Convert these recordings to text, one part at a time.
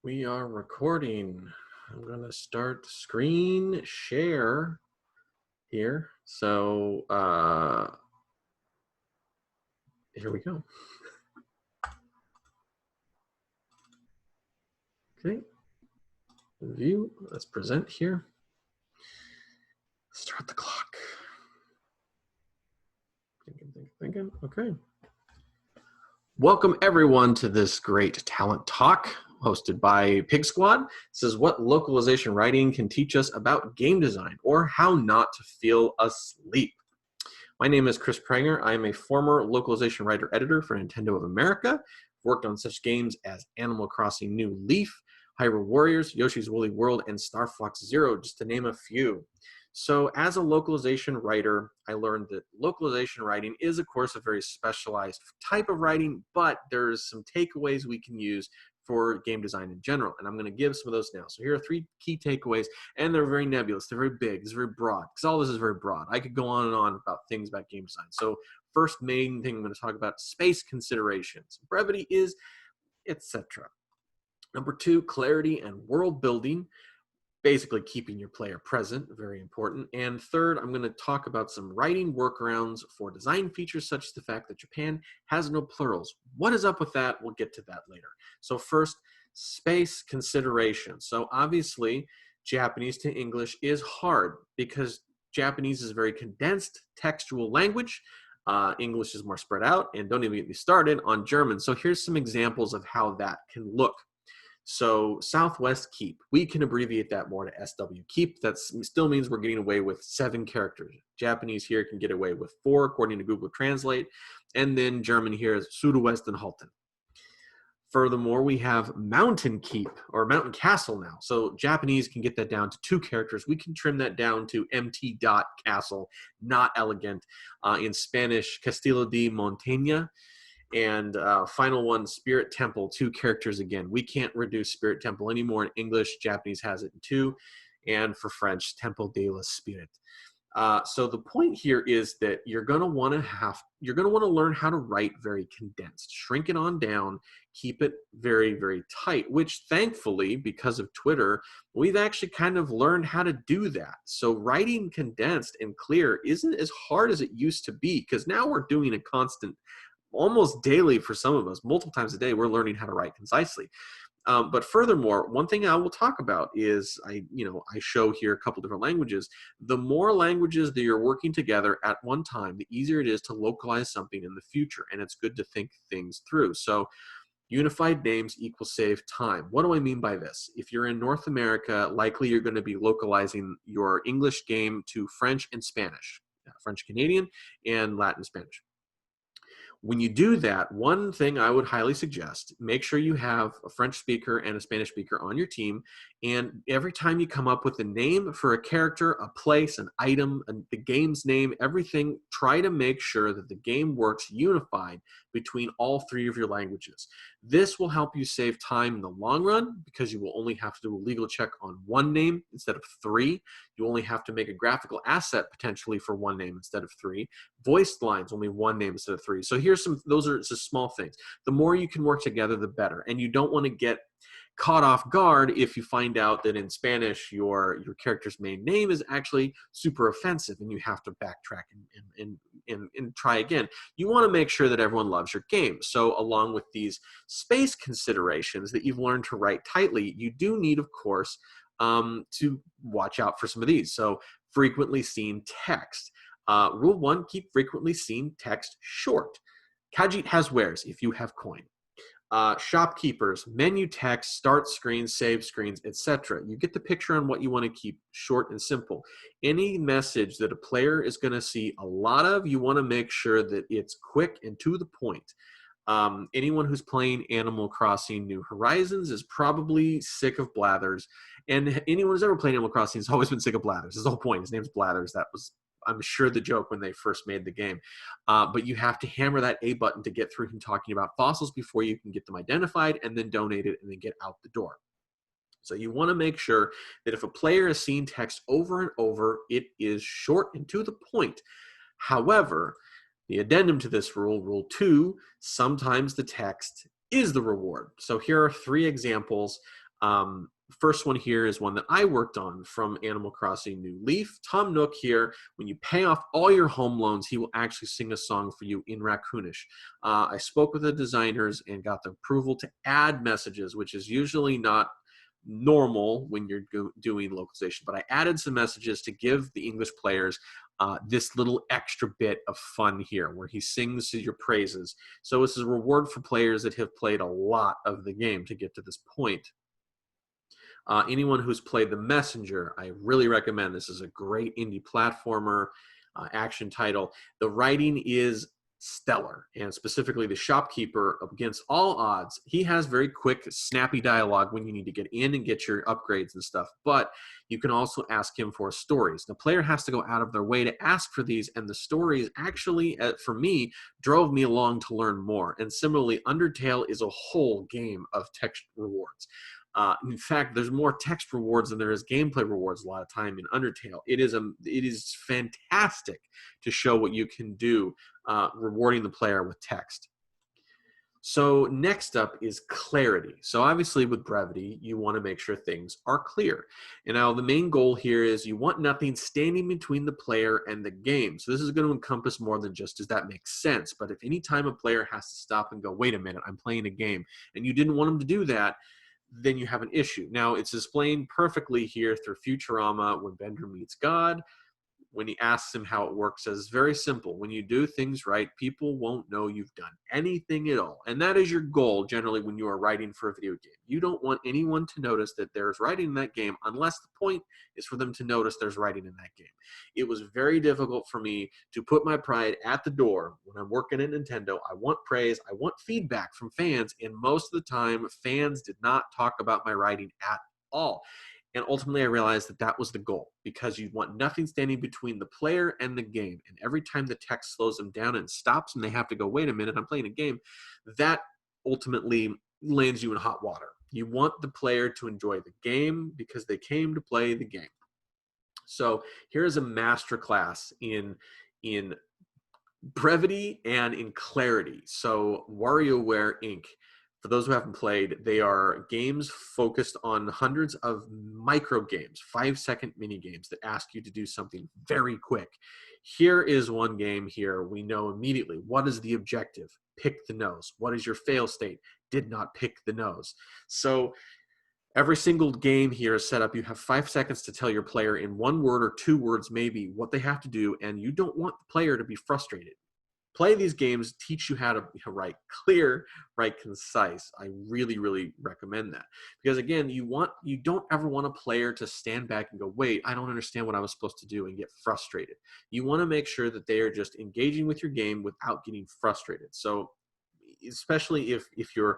We are recording. I'm going to start screen share here. So here we go. Okay. View. Let's present here. Start the clock. Thinking. Okay. Welcome everyone to this great talent talk hosted by PIGSquad. This is what localization writing can teach us about game design, or how not to feel asleep. My name is Chris Pranger. I am a former localization writer-editor for Nintendo of America. Worked on such games as Animal Crossing New Leaf, Hyrule Warriors, Yoshi's Woolly World, and Star Fox Zero, just to name a few. So as a localization writer, I learned that localization writing is, of course, a very specialized type of writing, but there's some takeaways we can use for game design in general, and I'm going to give some of those now. So here are 3 key takeaways, and they're very nebulous, they're very big, it's very broad, because all this is very broad. I could go on and on about things about game design. So first main thing I'm going to talk about, space considerations. Brevity is, etc. Number 2, clarity and world building. Basically keeping your player present, very important. And third, I'm going to talk about some writing workarounds for design features such as the fact that Japan has no plurals. What is up with that? We'll get to that later. So first, space consideration. So obviously, Japanese to English is hard because Japanese is a very condensed textual language. English is more spread out, and don't even get me started on German. So here's some examples of how that can look. So Southwest Keep, we can abbreviate that more to SW Keep. That still means we're getting away with 7 characters. Japanese here can get away with 4 according to Google Translate. And then German here is Südwestenhalten. Furthermore, we have Mountain Keep or Mountain Castle now. So Japanese can get that down to 2 characters. We can trim that down to MT. Castle, not elegant. In Spanish, Castillo de Montaña. And final one, Spirit Temple, 2 characters again. We can't reduce Spirit Temple anymore in English. Japanese has it in 2. And for French, Temple de la Spirit. So the point here is that you're going to want to learn how to write very condensed. Shrink it on down, keep it very, very tight, which thankfully, because of Twitter, we've actually kind of learned how to do that. So writing condensed and clear isn't as hard as it used to be, because now we're doing a constant, almost daily for some of us, multiple times a day, we're learning how to write concisely. But furthermore, one thing I will talk about is, I show here a couple different languages. The more languages that you're working together at one time, the easier it is to localize something in the future, and it's good to think things through. So unified names equals save time. What do I mean by this? If you're in North America, likely you're going to be localizing your English game to French and Spanish, French Canadian and Latin Spanish. When you do that, one thing I would highly suggest, make sure you have a French speaker and a Spanish speaker on your team. And every time you come up with a name for a character, a place, an item, the game's name, everything, try to make sure that the game works unified between all 3 of your languages. This will help you save time in the long run because you will only have to do a legal check on 1 name instead of 3. You only have to make a graphical asset potentially for 1 name instead of 3. Voiced lines, only 1 name instead of 3. So those are just small things. The more you can work together, the better. And you don't want to get caught off guard if you find out that in Spanish your character's main name is actually super offensive and you have to backtrack and try again. You want to make sure that everyone loves your game. So along with these space considerations that you've learned to write tightly, you do need, of course, to watch out for some of these. So frequently seen text. Rule 1, keep frequently seen text short. Kajit has wares if you have coin. Shopkeepers, menu text, start screens, save screens, etc. You get the picture on what you want to keep short and simple. Any message that a player is going to see a lot of, you want to make sure that it's quick and to the point. Anyone who's playing Animal Crossing New Horizons is probably sick of blathers. And anyone who's ever played Animal Crossing has always been sick of blathers. That's the whole point. His name's Blathers. That was, I'm sure, the joke when they first made the game. But you have to hammer that A button to get through him talking about fossils before you can get them identified and then donated and then get out the door. So you want to make sure that if a player has seen text over and over, it is short and to the point. However, the addendum to this rule, Rule 2, sometimes the text is the reward. So here are 3 examples First one here is one that I worked on from Animal Crossing New Leaf. Tom Nook here, when you pay off all your home loans, he will actually sing a song for you in Raccoonish. I spoke with the designers and got the approval to add messages, which is usually not normal when you're doing localization, but I added some messages to give the English players this little extra bit of fun here where he sings your praises. So this is a reward for players that have played a lot of the game to get to this point. Anyone who's played The Messenger, I really recommend. This is a great indie platformer action title. The writing is stellar, and specifically the shopkeeper, against all odds, he has very quick, snappy dialogue when you need to get in and get your upgrades and stuff, but you can also ask him for stories. The player has to go out of their way to ask for these, and the stories actually, for me, drove me along to learn more. And similarly, Undertale is a whole game of text rewards. In fact, there's more text rewards than there is gameplay rewards a lot of time in Undertale. It is fantastic to show what you can do, rewarding the player with text. So next up is clarity. So obviously with brevity, you want to make sure things are clear. And now the main goal here is you want nothing standing between the player and the game. So this is going to encompass more than just, does that make sense? But if any time a player has to stop and go, wait a minute, I'm playing a game, and you didn't want them to do that, then you have an issue. Now, it's explained perfectly here through Futurama when Bender meets God. When he asks him how it works, says, very simple. When you do things right, people won't know you've done anything at all. And that is your goal, generally, when you are writing for a video game. You don't want anyone to notice that there's writing in that game unless the point is for them to notice there's writing in that game. It was very difficult for me to put my pride at the door when I'm working at Nintendo. I want praise. I want feedback from fans. And most of the time, fans did not talk about my writing at all. And ultimately, I realized that that was the goal, because you want nothing standing between the player and the game. And every time the text slows them down and stops and they have to go, wait a minute, I'm playing a game, that ultimately lands you in hot water. You want the player to enjoy the game because they came to play the game. So here's a masterclass in brevity and in clarity. So WarioWare Inc., for those who haven't played, they are games focused on hundreds of micro games, 5-second mini games that ask you to do something very quick. Here is one game here. We know immediately, what is the objective? Pick the nose. What is your fail state? Did not pick the nose. So every single game here is set up. You have 5 seconds to tell your player in 1 word or 2 words maybe what they have to do, and you don't want the player to be frustrated. Play these games, teach you how to write clear, write concise. I really, really recommend that. Because again, you don't ever want a player to stand back and go, wait, I don't understand what I was supposed to do, and get frustrated. You want to make sure that they are just engaging with your game without getting frustrated. So especially if you're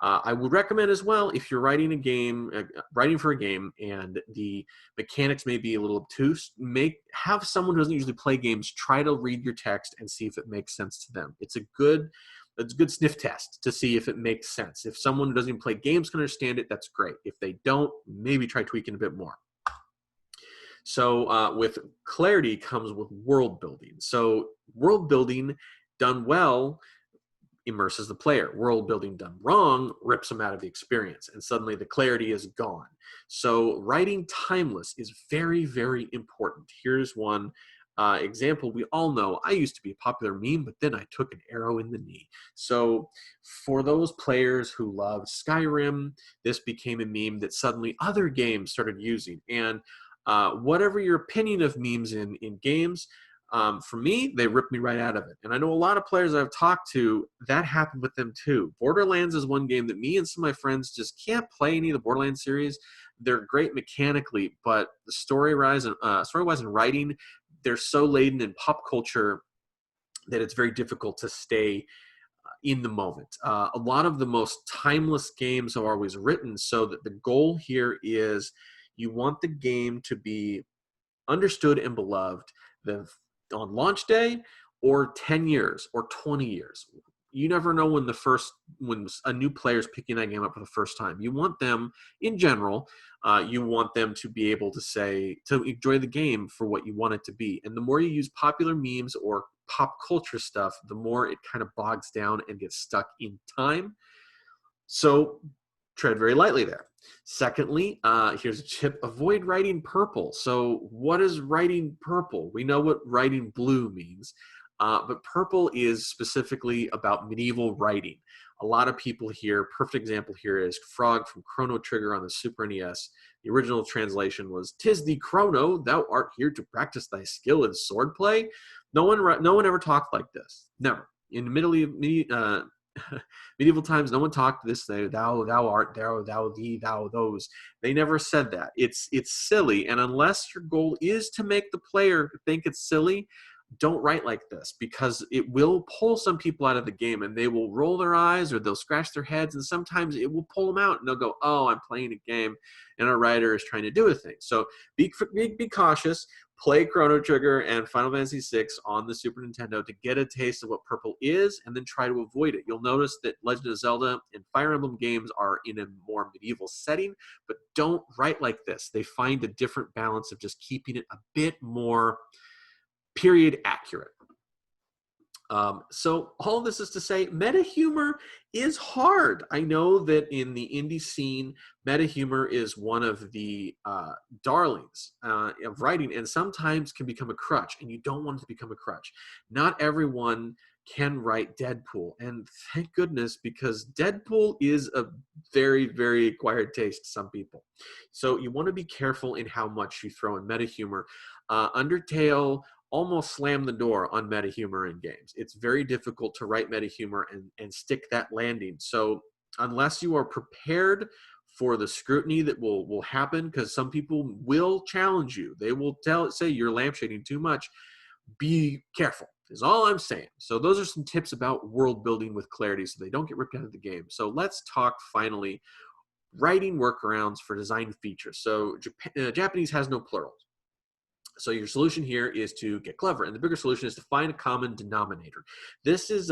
I would recommend as well, if you're writing a game, writing for a game, and the mechanics may be a little obtuse, have someone who doesn't usually play games try to read your text and see if it makes sense to them. It's a good sniff test to see if it makes sense. If someone who doesn't even play games can understand it, that's great. If they don't, maybe try tweaking a bit more. So with clarity comes with world building. So world building done well immerses the player. World building done wrong rips them out of the experience, and suddenly the clarity is gone. So writing timeless is very, very important. Here's one example we all know. I used to be a popular meme, but then I took an arrow in the knee. So for those players who loved Skyrim, this became a meme that suddenly other games started using. And whatever your opinion of memes in games, for me, they ripped me right out of it. And I know a lot of players I've talked to, that happened with them too. Borderlands is one game that me and some of my friends just can't play any of the Borderlands series. They're great mechanically, but the story-wise and writing, they're so laden in pop culture that it's very difficult to stay in the moment. A lot of the most timeless games are always written so that the goal here is you want the game to be understood and beloved on launch day, or 10 years or 20 years. You never know when a new player is picking that game up for the first time. You want them, in general, you want them to be able to enjoy the game for what you want it to be. And the more you use popular memes or pop culture stuff, the more it kind of bogs down and gets stuck in time. So tread very lightly there. Secondly, here's a tip: avoid writing purple. So what is writing purple? We know what writing blue means, but purple is specifically about medieval writing. A lot of people here, perfect example here is Frog from Chrono Trigger on the Super NES. The original translation was, "'Tis thee, Chrono, thou art here to practice thy skill in swordplay." No one ever talked like this. Never. In medieval times, no one talked this way. Thou art, thou thee, thou those. They never said that. It's silly, and unless your goal is to make the player think it's silly, don't write like this, because it will pull some people out of the game, and they will roll their eyes or they'll scratch their heads, and sometimes it will pull them out, and they'll go, "Oh, I'm playing a game, and a writer is trying to do a thing." So be cautious. Play Chrono Trigger and Final Fantasy VI on the Super Nintendo to get a taste of what purple is, and then try to avoid it. You'll notice that Legend of Zelda and Fire Emblem games are in a more medieval setting, but don't write like this. They find a different balance of just keeping it a bit more period accurate. So all of this is to say, meta humor is hard. I know that in the indie scene, meta humor is one of the darlings of writing, and sometimes can become a crutch, and you don't want it to become a crutch. Not everyone can write Deadpool, and thank goodness, because Deadpool is a very, very acquired taste to some people. So you want to be careful in how much you throw in meta humor. Undertale almost slam the door on meta humor in games. It's very difficult to write meta humor and stick that landing. So unless you are prepared for the scrutiny that will happen, because some people will challenge you, they will say you're lampshading too much, be careful is all I'm saying. So those are some tips about world building with clarity so they don't get ripped out of the game. So let's talk finally writing workarounds for design features. So Japanese has no plurals. So your solution here is to get clever, and the bigger solution is to find a common denominator. This is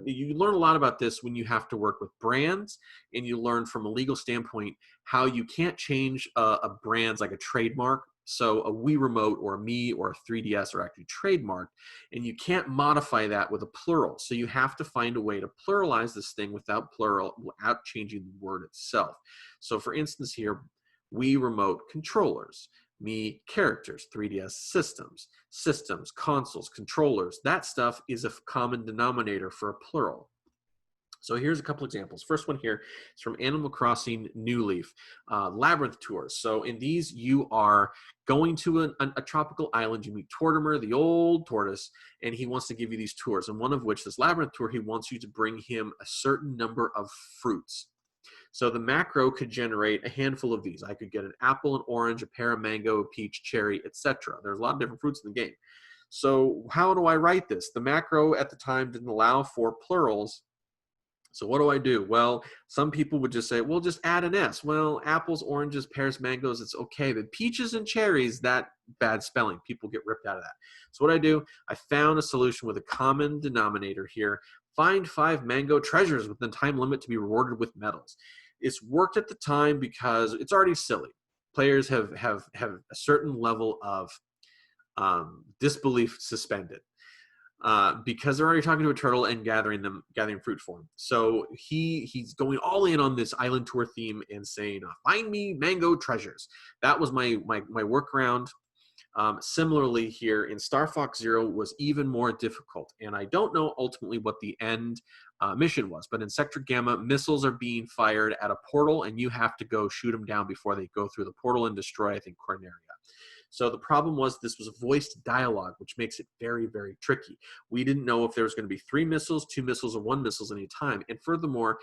you learn a lot about this when you have to work with brands, and you learn from a legal standpoint how you can't change a brand's, like a trademark. So a Wii Remote or a Me or a 3DS are actually trademarked, and you can't modify that with a plural. So you have to find a way to pluralize this thing without changing the word itself. So for instance here, Wii Remote controllers, Me characters, 3DS systems, consoles, controllers. That stuff is a common denominator for a plural. So here's a couple examples. First one here is from Animal Crossing New Leaf, Labyrinth tours. So in these, you are going to a tropical island. You meet Tortimer, the old tortoise, and he wants to give you these tours. And one of which, this Labyrinth tour, he wants you to bring him a certain number of fruits. So the macro could generate a handful of these. I could get an apple, an orange, a pear, a mango, a peach, cherry, etc. There's a lot of different fruits in the game. So how do I write this? The macro at the time didn't allow for plurals. So what do I do? Well, some people would just say, well, just add an S. Well, apples, oranges, pears, mangoes, it's okay. But peaches and cherries, that bad spelling. People get ripped out of that. So what I do, I found a solution with a common denominator here. Find 5 mango treasures within time limit to be rewarded with medals. It's worked at the time because it's already silly. Players have a certain level of disbelief suspended. Because they're already talking to a turtle and gathering fruit for him. So he's going all in on this island tour theme and saying, "Find me mango treasures." That was my workaround. Similarly here in Star Fox Zero was even more difficult, and I don't know ultimately what the end mission was, but in Sector Gamma, missiles are being fired at a portal, and you have to go shoot them down before they go through the portal and destroy, I think, Corneria. So the problem was this was voiced dialogue, which makes it very, very tricky. We didn't know if there was going to be 3 missiles, 2 missiles, or 1 missile at any time. And furthermore,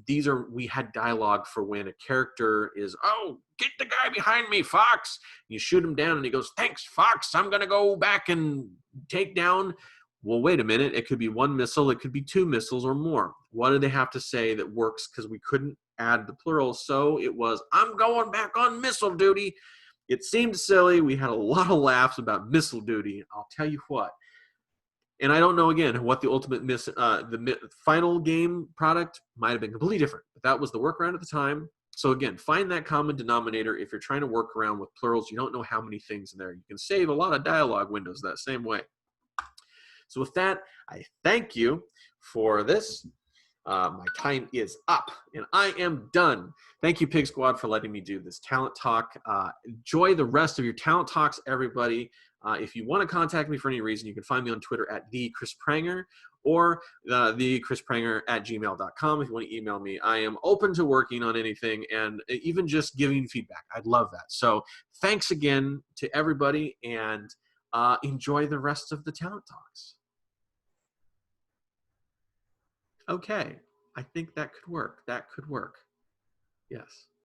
we had dialogue for when a character is, "Oh, get the guy behind me, Fox." You shoot him down and he goes, "Thanks, Fox. I'm going to go back and take down." Well, wait a minute. It could be 1 missile. It could be 2 missiles or more. What do they have to say that works? Because we couldn't add the plural. So it was, "I'm going back on missile duty." It seemed silly. We had a lot of laughs about missile duty. I'll tell you what. And I don't know, again, what the ultimate final game product might have been completely different. But that was the workaround at the time. So again, find that common denominator. If you're trying to work around with plurals, you don't know how many things in there. You can save a lot of dialogue windows that same way. So with that, I thank you for this. My time is up, and I am done. Thank you, Pig Squad, for letting me do this talent talk. Enjoy the rest of your talent talks, everybody. If you want to contact me for any reason, you can find me on Twitter at @TheChrisPranger or thechrispranger@gmail.com. If you want to email me, I am open to working on anything and even just giving feedback. I'd love that. So thanks again to everybody, and enjoy the rest of the talent talks. Okay, I think that could work. That could work. Yes.